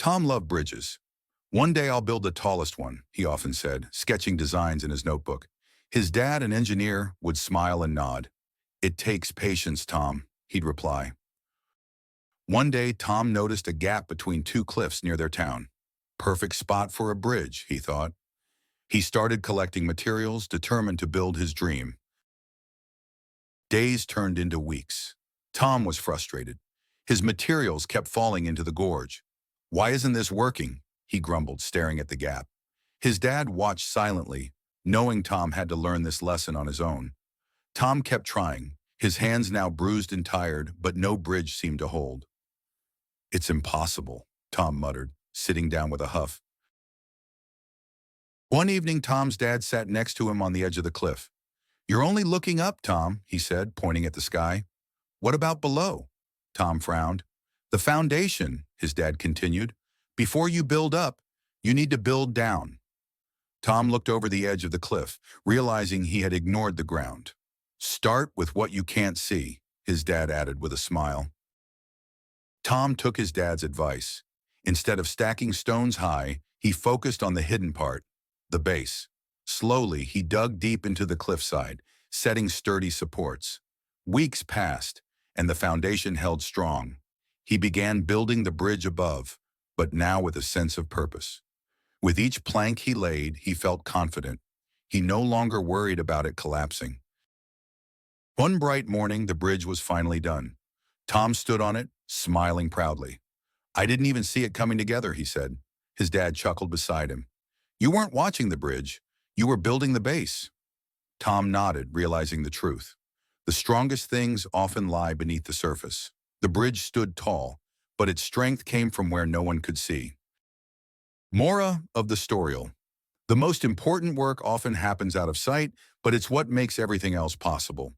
Tom loved bridges. "One day I'll build the tallest one," he often said, sketching designs in his notebook. His dad, an engineer, would smile and nod. "It takes patience, Tom," he'd reply. One day, Tom noticed a gap between two cliffs near their town. Perfect spot for a bridge, he thought. He started collecting materials, determined to build his dream. Days turned into weeks. Tom was frustrated. His materials kept falling into the gorge. "Why isn't this working?" he grumbled, staring at the gap. His dad watched silently, knowing Tom had to learn this lesson on his own. Tom kept trying, his hands now bruised and tired, but no bridge seemed to hold. "It's impossible," Tom muttered, sitting down with a huff. One evening, Tom's dad sat next to him on the edge of the cliff. "You're only looking up, Tom," he said, pointing at the sky. "What about below?" Tom frowned. "The foundation," his dad continued. "Before you build up, you need to build down." Tom looked over the edge of the cliff, realizing he had ignored the ground. "Start with what you can't see," his dad added with a smile. Tom took his dad's advice. Instead of stacking stones high, he focused on the hidden part, the base. Slowly, he dug deep into the cliffside, setting sturdy supports. Weeks passed, and the foundation held strong. He began building the bridge above, but now with a sense of purpose. With each plank he laid, he felt confident. He no longer worried about it collapsing. One bright morning, the bridge was finally done. Tom stood on it, smiling proudly. "I didn't even see it coming together," he said. His dad chuckled beside him. "You weren't watching the bridge. You were building the base." Tom nodded, realizing the truth. The strongest things often lie beneath the surface. The bridge stood tall, but its strength came from where no one could see. Moral of the story: the most important work often happens out of sight, but it's what makes everything else possible.